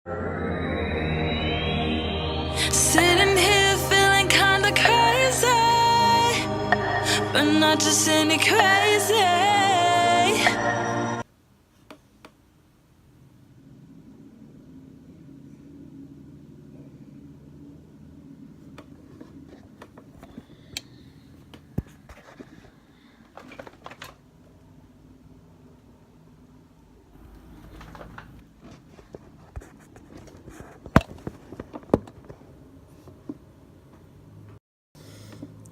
Sitting here feeling kinda crazy, but not just any crazy.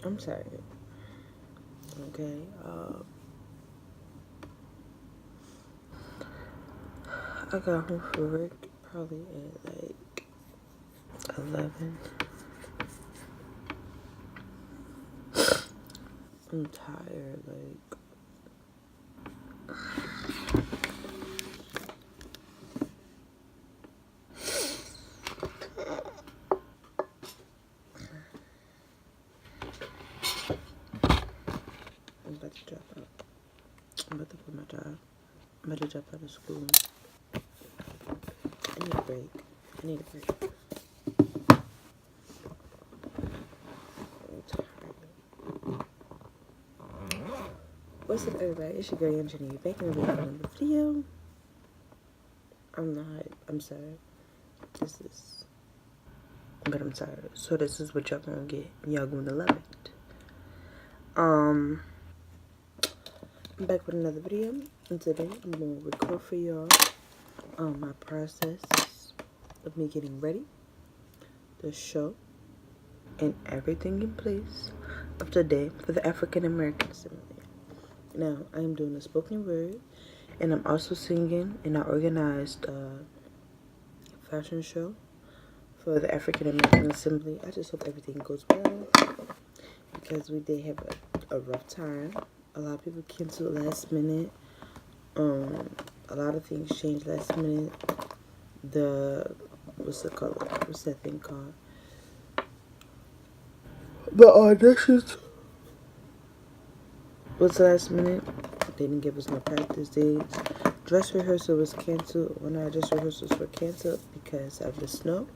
I'm tired. Okay. I got home from work probably at like 11. I'm tired. Like, I'm about to drop out. I'm about to quit my job. I'm about to drop out of school. I need a break. I need a break. I'm tired. What's up, everybody? It's your girl, Anthony. Back in the another video. I'm not. I'm sorry. But I'm tired. So this is what y'all gonna get. Y'all gonna love it. I'm back with another video. And today I'm gonna record for y'all my process of me getting ready, the show, and everything in place of today for the African American Assembly. Now, I am doing a spoken word, and I'm also singing in an organized fashion show for the African American Assembly. I just hope everything goes well, because we did have a rough time. A lot of people canceled last minute. A lot of things changed last minute. What's that thing called? The auditions was last minute. They didn't give us no practice days. Dress rehearsal was canceled. One of our dress rehearsals were canceled because of the snow.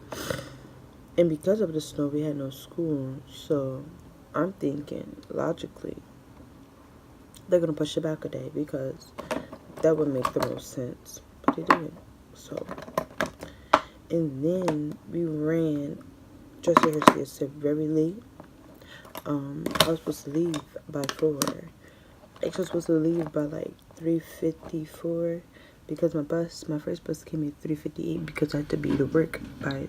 And because of the snow, we had no school. So I'm thinking, logically, they're going to push it back a day, because that would make the most sense. But they didn't. So, and then we ran dress rehearsal very late. I was supposed to leave by 4. I was supposed to leave by like 3:54, because my first bus came at 3:58, because I had to be to work by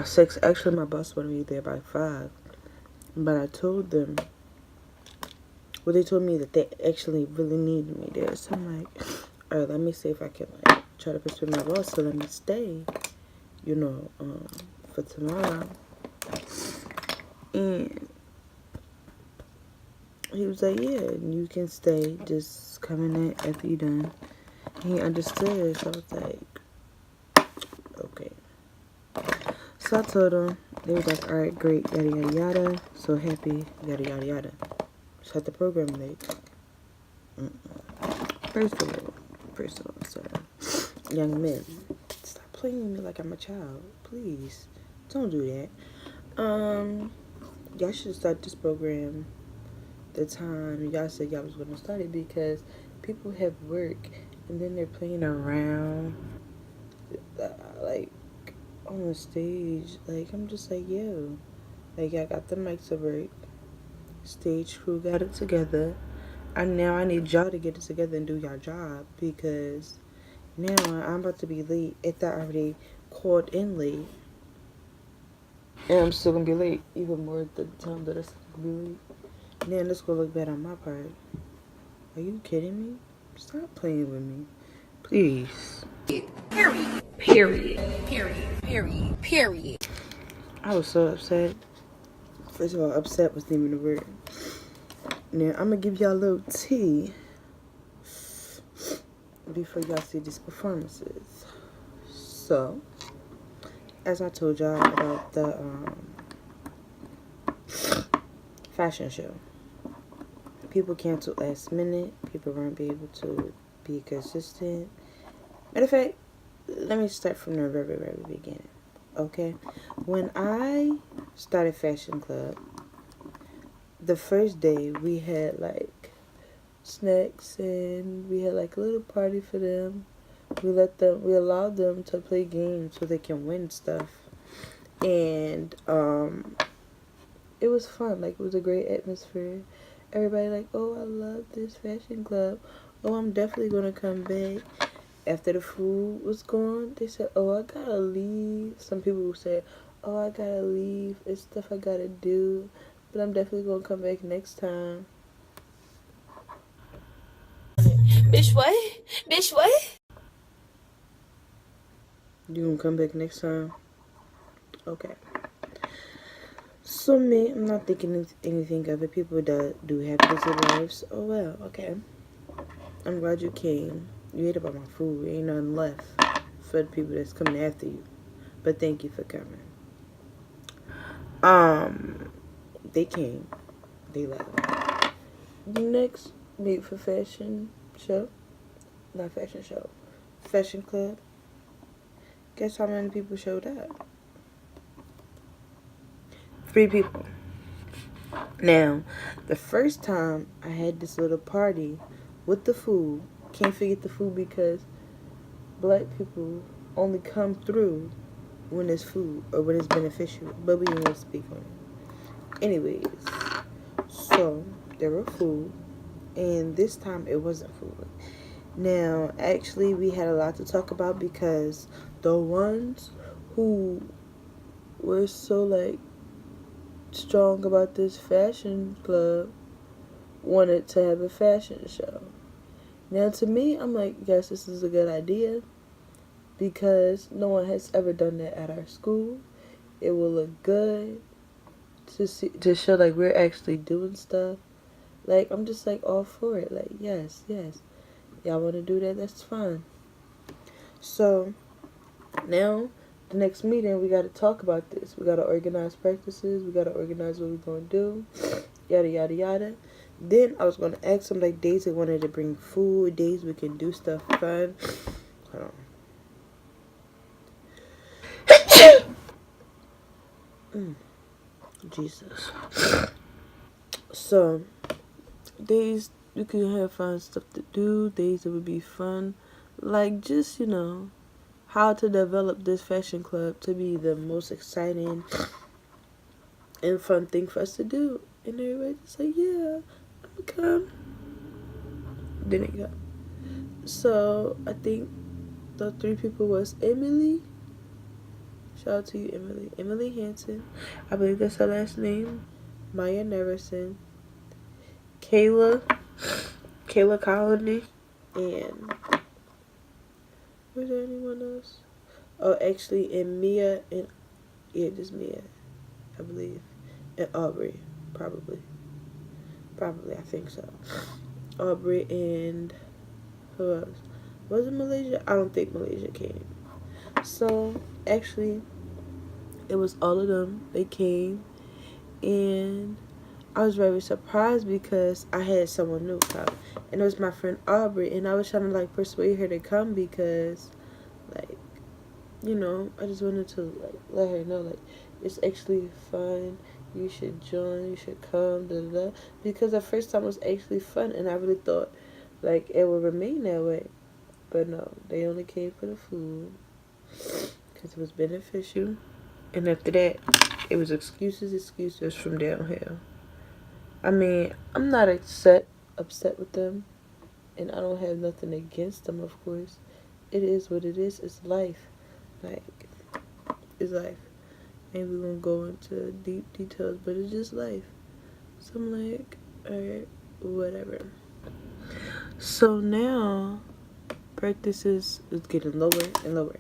6. Actually, my bus wanted me there by 5. But I told them, well, they told me that they actually really needed me there. So I'm like, all right, let me see if I can like try to persuade my boss to let me stay, you know, for tomorrow. And he was like, yeah, you can stay, just come in there after you done. He understood, so I was like, okay. So I told him. They was like, all right, great, yada yada yada, so happy, yada yada yada. So at the program late. First of all, sir, young men, stop playing with me like I'm a child, please. Don't do that. Y'all should start this program the time y'all said y'all was going to start it, because people have work and then they're playing around like on the stage. Like, I'm just like, yo, like, I got the mics to work, stage crew got it together. Now I need y'all to get it together and do y'all job, because now I'm about to be late after I already called in late, and I'm still gonna be late even more at the time that I'm gonna be late. Then this gonna look bad on my part. Are you kidding me? Stop playing with me, please. Period. Period. Period. Period. Period. I was so upset. First of all, upset wasn't even the word. Now I'm gonna give y'all a little tea before y'all see these performances. So, as I told y'all about the fashion show, people canceled last minute. People weren't able to be consistent. Matter of fact, let me start from the very, very beginning. Okay, when I started fashion club, the first day we had like snacks and we had like a little party for them. We allowed them to play games so they can win stuff. And it was fun. Like, it was a great atmosphere. Everybody like, oh, I love this fashion club. Oh, I'm definitely gonna come back. After the food was gone, they said, oh, I gotta leave. Some people said, oh, I gotta leave. It's stuff I gotta do, but I'm definitely gonna come back next time. Bitch, what? Bitch, what? You gonna come back next time? Okay. So me, I'm not thinking anything of it. People do have busy lives. Oh well, okay. I'm glad you came. You ate up all my food. Ain't nothing left for the people that's coming after you. But thank you for coming. They came. They left. The next Made for Fashion show. Not fashion show. Fashion club. Guess how many people showed up? 3 people. Now, the first time I had this little party with the food, can't forget the food because black people only come through when it's food or when it's beneficial, but we didn't speak on it. Anyways, so there were food, and this time it wasn't food. Now, actually, we had a lot to talk about because the ones who were so like strong about this fashion club wanted to have a fashion show. Now, to me, I'm like, yes, this is a good idea because no one has ever done that at our school. It will look good to show like we're actually doing stuff. Like, I'm just like all for it. Like, yes, y'all want to do that? That's fine. So now, the next meeting, we got to talk about this. We got to organize practices. We got to organize what we're going to do. Yada, yada, yada. Then I was going to ask them, like, days they wanted to bring food, days we can do stuff fun. Hold on. Jesus. So, days you can have fun stuff to do. Days that would be fun. Like, just, how to develop this fashion club to be the most exciting and fun thing for us to do. And everybody's just like, yeah, I'm gonna come. Didn't go. So I think the 3 people was Emily. Shout out to you, Emily. Emily Hanson. I believe that's her last name. Maya Neverson. Kayla Colony. And was there anyone else? Oh, actually, and Mia and just Mia, I believe, and Aubrey, probably, I think so. Aubrey and who else? Was it Malaysia? I don't think Malaysia came. So actually, it was all of them. They came, and I was very surprised because I had someone new come, and it was my friend Aubrey, and I was trying to like persuade her to come because, like, I just wanted to like let her know like it's actually fun. You should join. You should come. Da da da. Because the first time was actually fun, and I really thought like it would remain that way. But no, they only came for the food because it was beneficial, and after that, it was excuses from downhill. I mean, I'm not upset with them, and I don't have nothing against them. Of course, it is what it is. It's life. Like, it's life. Maybe we won't go into deep details, but it's just life. So I'm like, alright, whatever. So now, practice is getting lower and lower.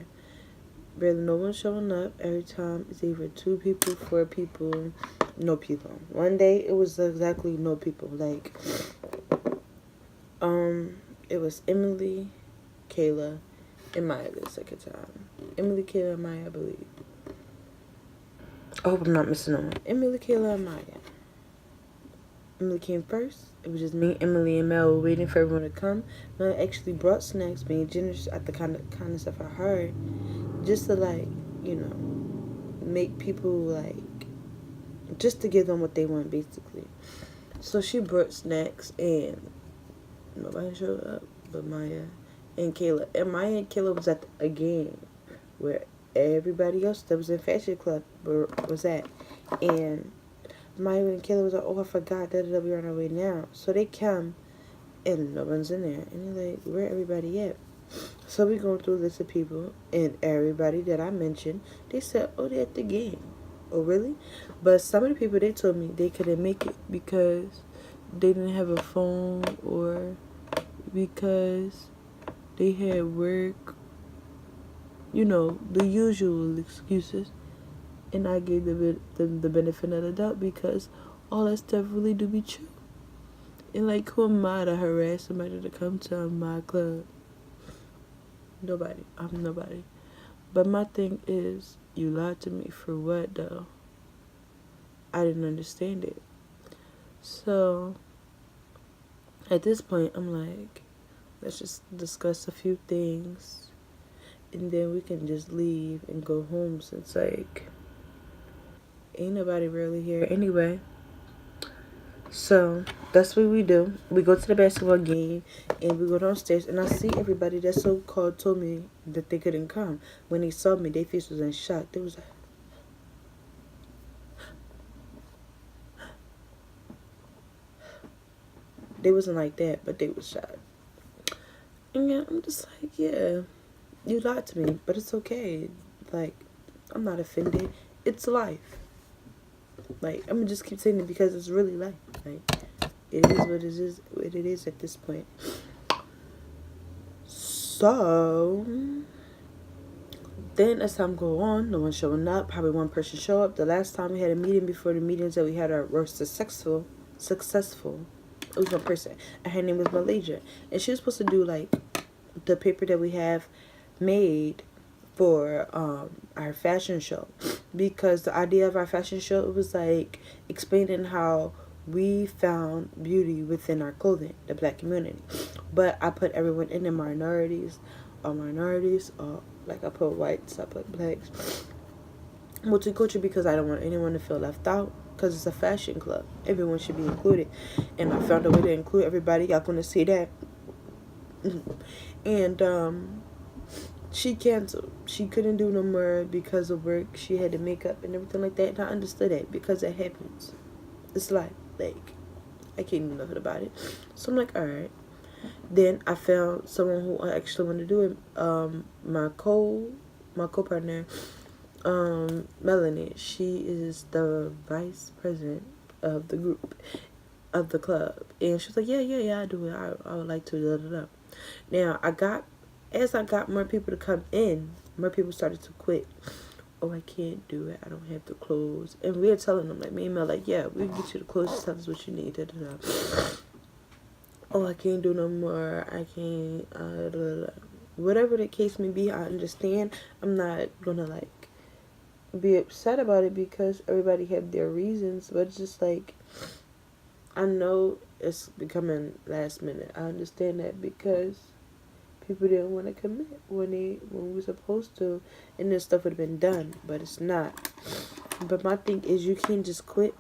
Barely no one's showing up. Every time it's either 2 people, 4 people, no people. One day it was exactly no people. Like, it was Emily, Kayla, and Maya the second time. Emily, Kayla, and Maya, I believe. I hope I'm not missing on. Emily, Kayla, and Maya. Emily came first. It was just me, Emily, and Mel were waiting for everyone to come. Mel actually brought snacks, being generous at the kind of stuff I heard, just to like, you know, make people like, just to give them what they want basically. So she brought snacks and nobody showed up but Maya and Kayla. And Maya and Kayla was at a game where everybody else that was in Fashion Club was at. And Maya and Kayla was like, oh, I forgot that we're on our way now. So they come and no one's in there. And they're like, where everybody at? So we going through a list of people, and everybody that I mentioned, they said, oh, they're at the game. Oh, really? But some of the people, they told me they couldn't make it because they didn't have a phone or because they had work. You know, the usual excuses. And I gave them the benefit of the doubt because all that stuff really do be true. And like, who am I to harass somebody to come to my club? Nobody. I'm nobody. But my thing is, you lied to me for what though? I didn't understand it. So at this point, I'm like, let's just discuss a few things and then we can just leave and go home, since like ain't nobody really here anyway. So that's what we do. We go to the basketball game and we go downstairs, and I see everybody that so-called told me that they couldn't come. When they saw me, their face was in shock. They was like, they wasn't like that, but they was shocked. And yeah, I'm just like, yeah, you lied to me, but it's okay. Like, I'm not offended. It's life. Like, I'm gonna just keep saying it because it's really life. Like, it is what it is at this point. So then as time go on, no one showing up. Probably one person show up. The last time we had a meeting, before the meetings that we had were successful. It was one person, and her name was Malaysia, and she was supposed to do like the paper that we have made for our fashion show, because the idea of our fashion show, it was like explaining how we found beauty within our clothing, the black community. But I put everyone in the minorities, like I put whites, I put blacks, multicultural, because I don't want anyone to feel left out, because it's a fashion club. Everyone should be included, and I found a way to include everybody. Y'all gonna see that. And she canceled. She couldn't do no more because of work. She had to make up and everything like that, and I understood that because it happens. It's like I can't do nothing about it. So I'm like, alright. Then I found someone who I actually wanted to do it. My co-partner, Melanie. She is the vice president of the group, of the club, and she was like, yeah, I do it. I would like to. Now as I got more people to come in, more people started to quit. Oh, I can't do it. I don't have the clothes. And we were telling them, like, me and Mel, like, yeah, we can get you the clothes. Just tell us what you need. Oh, I can't do no more. I can't. Whatever the case may be, I understand. I'm not gonna like be upset about it because everybody have their reasons. But it's just like, I know it's becoming last minute. I understand that because people didn't want to commit when we were supposed to, and this stuff would have been done, but it's not. But my thing is, you can't just quit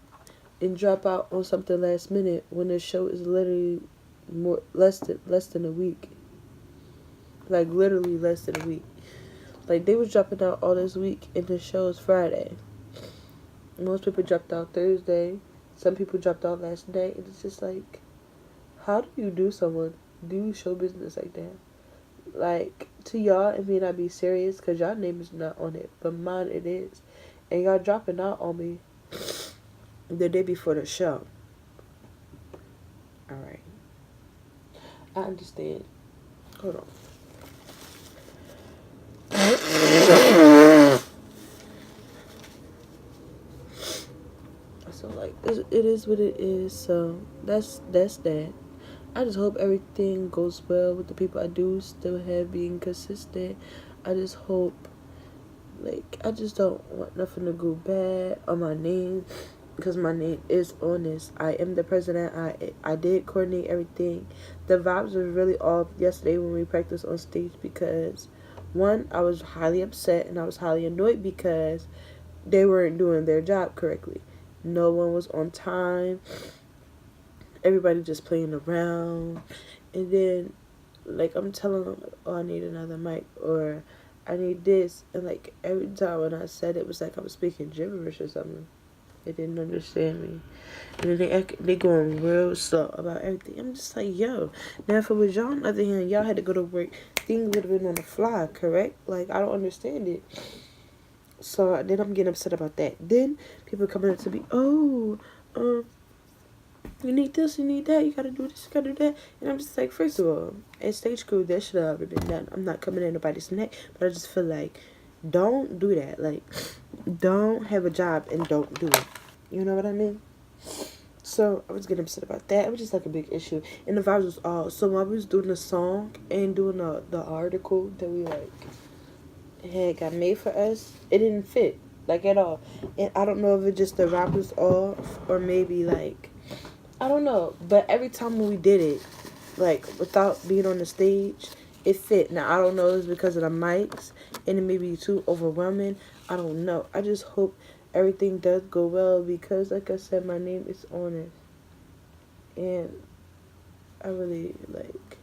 and drop out on something last minute when the show is literally less than a week. Like literally less than a week. Like they was dropping out all this week, and the show is Friday. Most people dropped out Thursday. Some people dropped out last night, and it's just like, how do you do show business like that? Like, to y'all, it may not be serious because y'all name is not on it, but mine it is. And y'all dropping out on me the day before the show. Alright. I understand. Hold on. So, like, it is what it is. So, that's that. I just hope everything goes well with the people I do still have being consistent. I just hope, like, I just don't want nothing to go bad on my name. because my name is on this. I am the president. I did coordinate everything. The vibes were really off yesterday when we practiced on stage because, one, I was highly upset and I was highly annoyed because they weren't doing their job correctly. No one was on time. Everybody just playing around. And then, like, I'm telling them, oh, I need another mic, or I need this. And, like, every time when I said it was like I was speaking gibberish or something. They didn't understand me. And then they going real slow about everything. I'm just like, yo. Now, if it was y'all on the other hand, y'all had to go to work, things would have been on the fly, correct? Like, I don't understand it. So then I'm getting upset about that. Then people coming up to me, oh, you need this, you need that, you gotta do this, you gotta do that. And I'm just like, first of all, at stage crew, that should have already been done. I'm not coming in nobody's neck, but I just feel like, don't do that. Like, don't have a job and don't do it. You know what I mean? So I was getting upset about that. It was just like a big issue. And the vibes was all. So when I was doing the song and doing the article that we like had got made for us, it didn't fit like at all. And I don't know if it just the vibe was off or maybe like, I don't know. But every time when we did it, like without being on the stage, it fit. Now I don't know if it's because of the mics and it may be too overwhelming. I don't know. I just hope everything does go well because, like I said, my name is on it. And I really, like,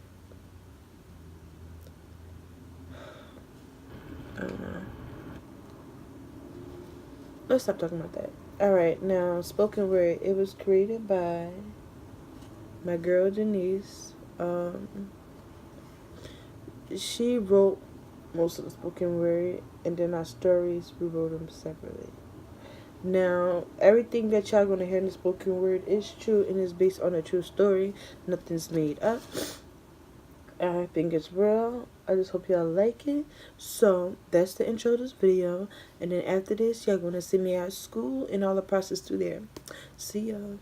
I don't know. Let's stop talking about that. Alright, now, spoken word. It was created by my girl, Denise. She wrote most of the spoken word, and then our stories, we wrote them separately. Now, everything that y'all gonna hear in the spoken word is true and is based on a true story. Nothing's made up. I think it's real. I just hope y'all like it. So, that's the intro to this video. And then after this, y'all gonna see me at school and all the process through there. See y'all.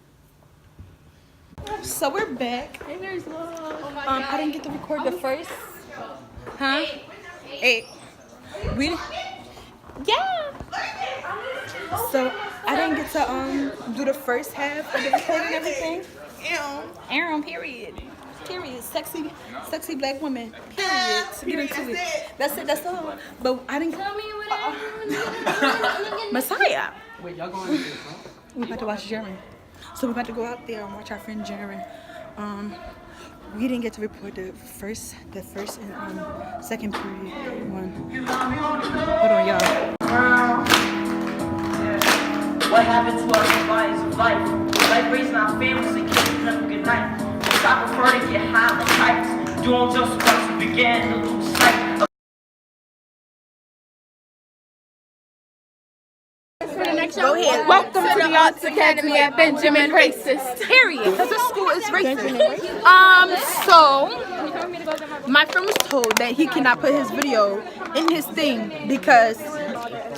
So we're back. Hey, there's I didn't get to record the first. Huh? Hey. Yeah. So I didn't get to do the first half of the recording and everything. Aaron, period. Period. Sexy black woman. Period. Get into it. That's it. That's the whole. But I didn't. Messiah. Wait, y'all going to this, huh? We about to watch Jeremy. So we're about to go out there and watch our friend Jeremy. We didn't get to report the first and second period one. Hold on, y'all. What happened to our bodies of life? Like raising our families and keeping them good night. I prefer to get high like kites. Doing just once we began to lose sight of. Go ahead. Welcome to the Arts Academy at Benjamin Racist. Period. Because the school is racist. So my friend was told that he cannot put his video in his thing because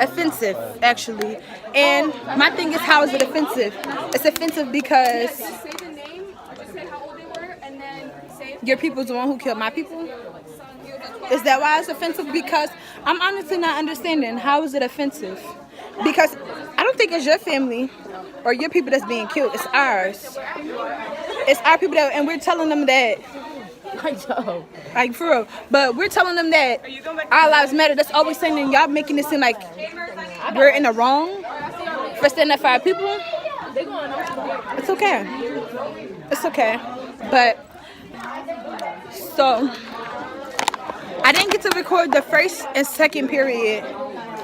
offensive, actually. And my thing is, how is it offensive? It's offensive because Say the name, say how old they were, and then say your people's the one who killed my people. Is that why it's offensive? Because I'm honestly not understanding. How is it offensive? Because I don't think it's your family or your people that's being killed. It's ours. It's our people that, and we're telling them that. Like for real. But we're telling them that our lives matter. That's all we're saying, and y'all making it seem like we're in the wrong for standing up for our people. It's okay. It's okay. But so I didn't get to record the first and second period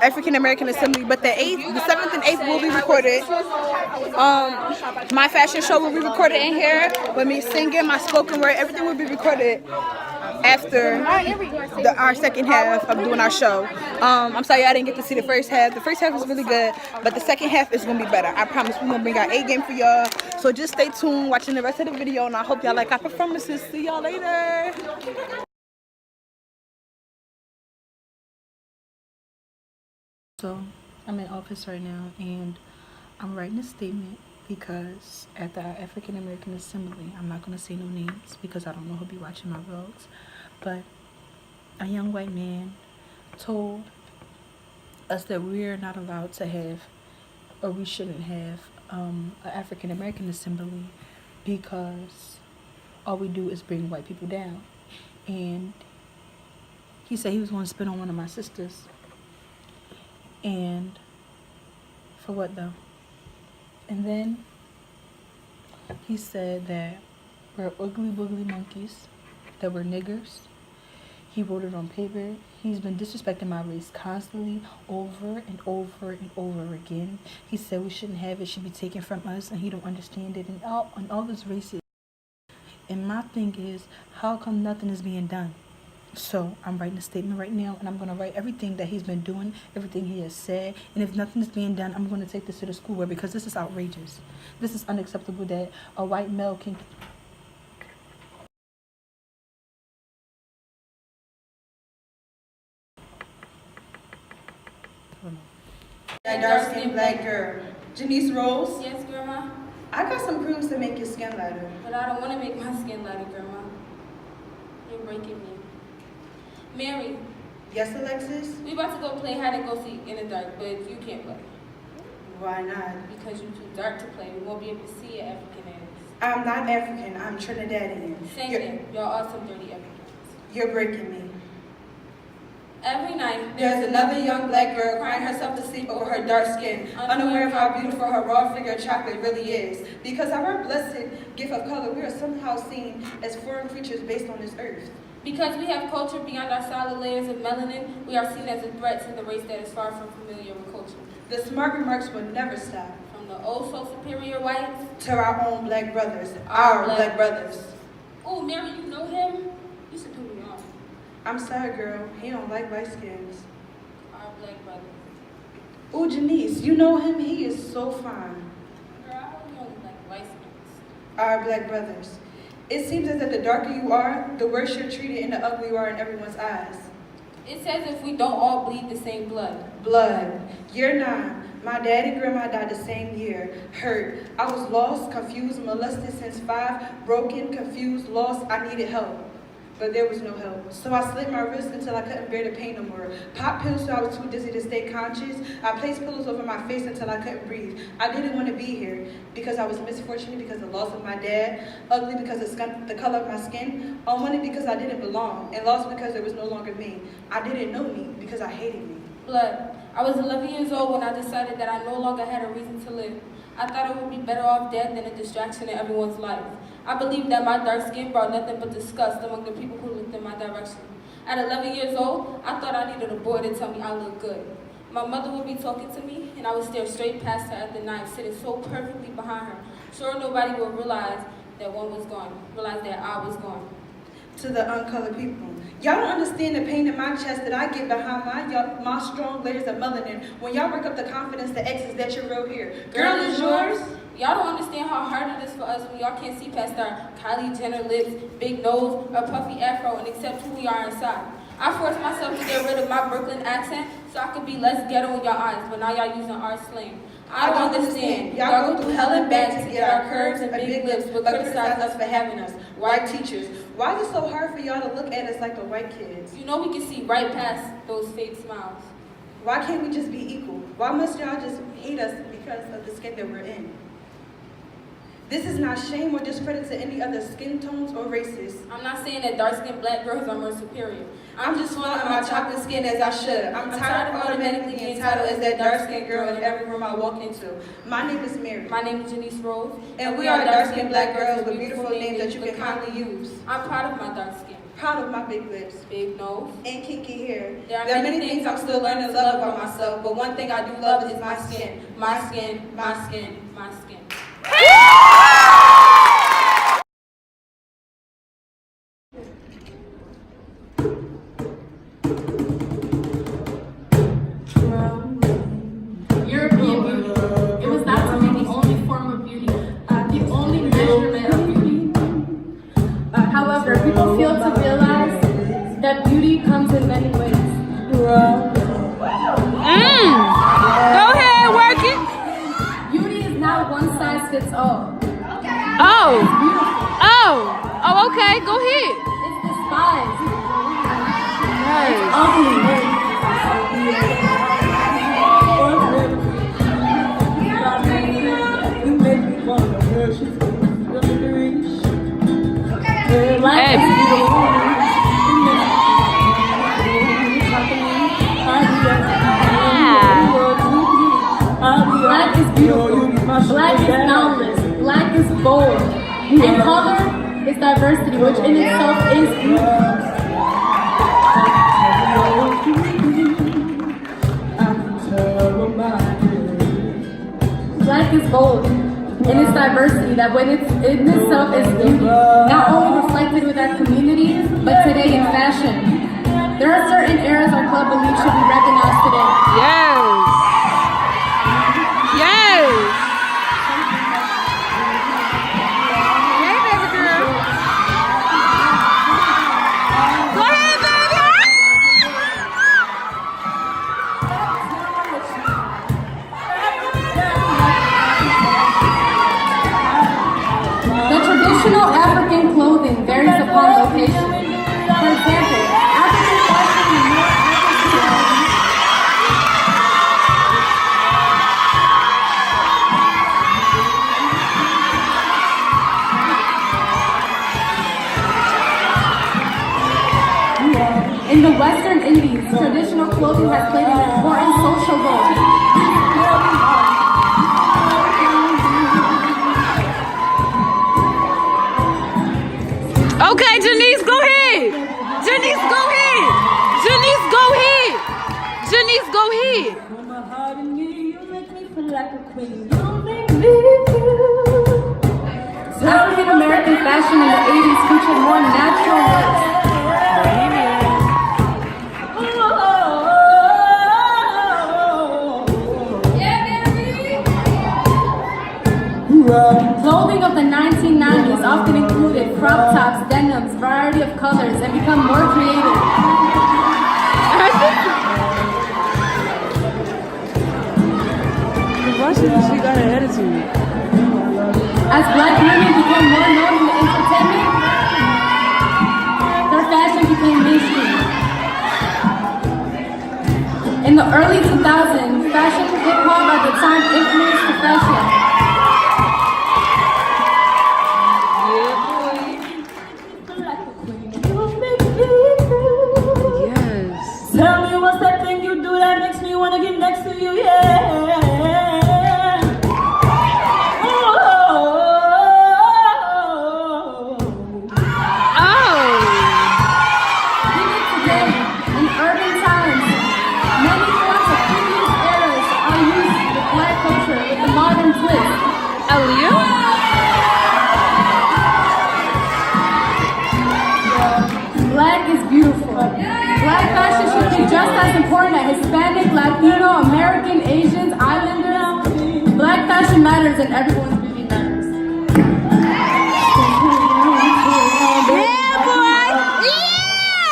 African American Assembly, but the 7th and 8th will be recorded. My fashion show will be recorded in here with me singing, my spoken word, everything will be recorded after our second half of doing our show. I'm sorry I didn't get to see the first half. The first half was really good, but the second half is gonna be better. I promise we're gonna bring our A game for y'all. So just stay tuned, watching the rest of the video, and I hope y'all like our performances. See y'all later. So I'm in office right now and I'm writing a statement because at the African American Assembly, I'm not going to say no names because I don't know who'll be watching my vlogs, but a young white man told us that we're not allowed to have or we shouldn't have an African American assembly because all we do is bring white people down. And he said he was going to spit on one of my sisters. And for what though? And then he said that we're ugly boogly monkeys, that we're niggers. He wrote it on paper. He's been disrespecting my race constantly, over and over and over again. He said we shouldn't have it, should be taken from us, and he don't understand it, and all this racism. And my thing is, how come nothing is being done? So I'm writing a statement right now, and I'm going to write everything that he's been doing, everything he has said, and if nothing is being done, I'm going to take this to the school board because this is outrageous. This is unacceptable that a white male can... That dark-skinned black girl. Janice Rose? Yes, Grandma? I got some creams to make your skin lighter. But I don't want to make my skin lighter, Grandma. You're breaking me. Mary, Yes, Alexis? we about to go play hide and go seek in the dark, but you can't play. Why not? Because you're too dark to play. We won't be able to see your African ass. I'm not African. I'm Trinidadian. Same You're, thing. Y'all are some dirty Africans. you're breaking me. Every night, There's another young black girl crying herself to sleep over her dark skin, unaware of how beautiful her raw figure of chocolate really is. Because of our blessed gift of color, we are somehow seen as foreign creatures based on this earth. because we have culture beyond our solid layers of melanin, we are seen as a threat to the race that is far from familiar with culture. The smart remarks will never stop. From the oh so superior whites. To our own black brothers, our black brothers. Oh, Mary, you know him? You should put me on. I'm sorry, girl. He don't like light skins. Our black brothers. Ooh, Janice, you know him? He is so fine. Girl, I only like light skins. Our black brothers. It seems as if the darker you are, the worse you're treated and the uglier you are in everyone's eyes. It says if we don't all bleed the same blood. Blood. Year 9. My dad and grandma died the same year. Hurt. I was lost, confused, molested since 5. Broken, confused, lost. I needed help. But there was no help. So I slit my wrist until I couldn't bear the pain no more. Popped pills so I was too dizzy to stay conscious. I placed pillows over my face until I couldn't breathe. I didn't want to be here because I was misfortunate because of the loss of my dad, ugly because of the color of my skin, unwanted because I didn't belong, and lost because there was no longer me. I didn't know me because I hated me. Blood. I was 11 years old when I decided that I no longer had a reason to live. I thought I would be better off dead than a distraction in everyone's life. I believed that my dark skin brought nothing but disgust among the people who looked in my direction. At 11 years old, I thought I needed a boy to tell me I looked good. My mother would be talking to me, and I would stare straight past her at the knife, sitting so perfectly behind her. Sure, nobody would realize that one was gone, realize that I was gone. To the uncolored people. Y'all don't understand the pain in my chest that I get behind my strong layers of melanin when y'all work up the confidence to exes that you're real here. Girl is yours. Y'all don't understand how hard it is for us when y'all can't see past our Kylie Jenner lips, big nose, or puffy afro and accept who we are inside. I forced myself to get rid of my Brooklyn accent so I could be less ghetto in your eyes, but now y'all using our slang. I don't understand. Y'all go through hell and back to get our curves and big lips, but criticize us for having us. White teachers. Why is it so hard for y'all to look at us like the white kids? You know we can see right past those fake smiles. Why can't we just be equal? Why must y'all just hate us because of the skin that we're in? This is not shame or discredit to any other skin tones or races. I'm not saying that dark-skinned black girls are more superior. I'm just flaunting my chocolate skin as I should. I'm tired of automatically being titled as that dark-skinned girl in every room I walk into. My name is Mary. My name is Janice Rose. And we are dark-skinned black girls with beautiful names that you can kindly use. I'm proud of my dark skin. Proud of my big lips. Big nose. And kinky hair. There are many things I'm still learning to love about myself, but one thing I do love is my skin. My skin, my skin, my skin. European beauty. It was not to me the only form of beauty, the only measurement of beauty. However, people fail to realize that beauty comes in many ways. Go ahead, work it. Beauty is not one size fits all. Oh, okay, go ahead. It's despised. Nice. Ugly. Black is boundless, black is bold, and color is diversity, which in itself is beauty. Black is bold in its diversity, that when it's in itself is beauty, not only reflected with our community, but today in fashion. There are certain eras our club believes should be recognized today. Yes. Yes. Hey, baby girl. Go ahead, baby. The traditional African clothing varies upon location. For example, African fashion is more in the Western Indies, traditional clothing has played an important social role. Okay, Janice, go ahead. Janice, go ahead. Janice, go ahead. Janice, go ahead. African American fashion in the 80s featured more natural looks. Clothing of the 1990s often included crop tops, denims, variety of colors, and become more creative. She got an attitude. As black women became more known in the entertainment, their fashion became mainstream. In the early 2000s, fashion hip-hop at the time influenced the fashion. Yes. Tell me what's that thing you do that makes me wanna get next to you, yeah. Black is beautiful. Black fashion should be just as important as Hispanic, Latino, American, Asians, Islanders. Black fashion matters and everyone's beauty matters. Yeah, boy. Yeah.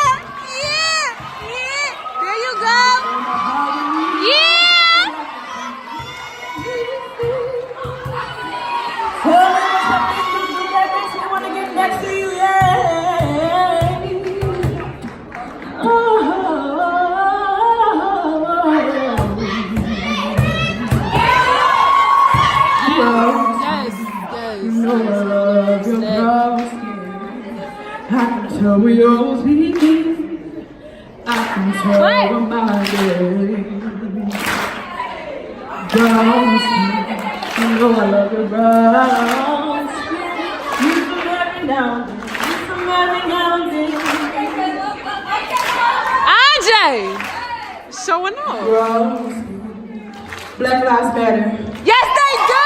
There you go. Yeah. Wanna get next to you, yeah. I can tell we always leaving. I can tell by my day. Brown skin, you know I love your brown skin. You from every now and then, you from every now and then. AJ, showing off. Brown skin. Black Lives Matter. Yes, they do.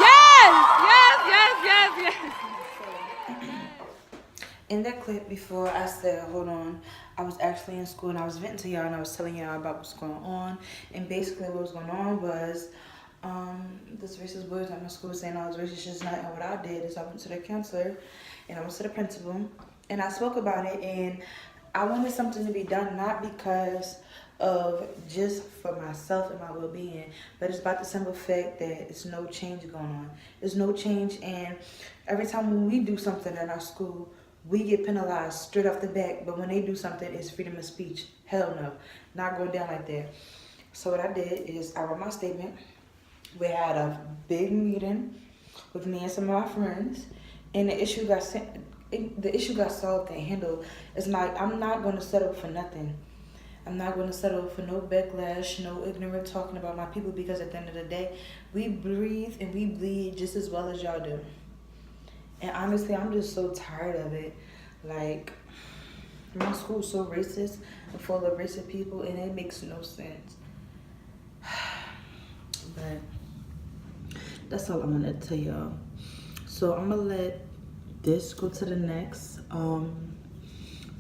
Yes. In that clip before, I said, hold on, I was actually in school and I was venting to y'all and I was telling y'all about what's going on. And basically what was going on was this racist boys at my school saying I was racist just not. And what I did is I went to the counselor and I went to the principal and I spoke about it, and I wanted something to be done, not because of just for myself and my well-being, but it's about the simple fact that it's no change going on. There's no change, and every time when we do something in our school, we get penalized straight off the back, but when they do something, it's freedom of speech. Hell no, not going down like that. So what I did is I wrote my statement. We had a big meeting with me and some of my friends, and the issue got solved and handled. It's like, I'm not going to settle for nothing. I'm not going to settle for no backlash, no ignorant talking about my people, because at the end of the day, we breathe and we bleed just as well as y'all do. And honestly, I'm just so tired of it. Like, my school's so racist and full of racist people, and it makes no sense. But that's all I want to tell y'all. So I'm going to let this go to the next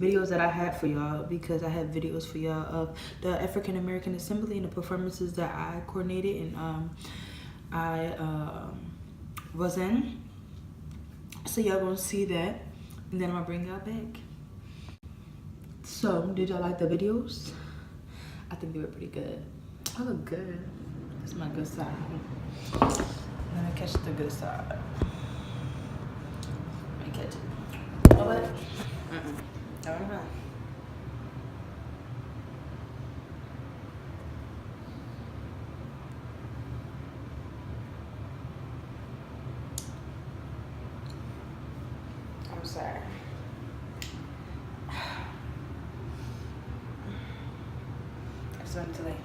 videos that I had for y'all, because I had videos for y'all of the African American Assembly and the performances that I coordinated and I was in. So y'all gonna see that, and then I'm gonna bring y'all back. So did y'all like the videos? I think they were pretty good. I look good. That's my good side. Let me catch the good side. Let me catch it. Oh, what? I don't know. I'm sorry. It's on today.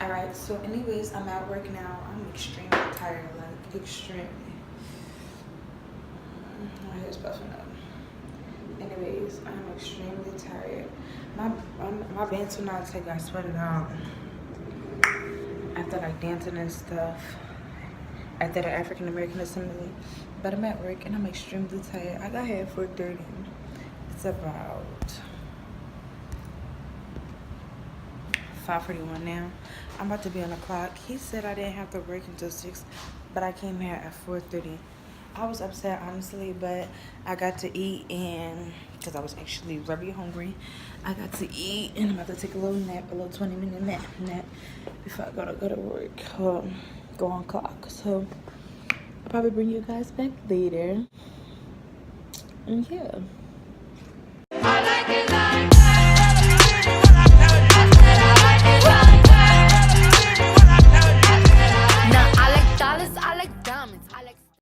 Alright, so anyways, I'm at work now. I'm extremely tired, like extremely. My hair's puffing up. Anyways, I'm extremely tired. My bands will not take. I sweated out after like dancing and stuff after the African American Assembly. But I'm at work and I'm extremely tired. I got here at 4:30. It's about 5:41 now. I'm about to be on the clock. He said I didn't have to work until 6, but I came here at 4:30. I was upset, honestly, but I got to eat, and because I was actually very hungry, I got to eat, and I'm about to take a little nap, a little 20-minute nap before I gotta go to work, go on clock. So I'll probably bring you guys back later. And yeah.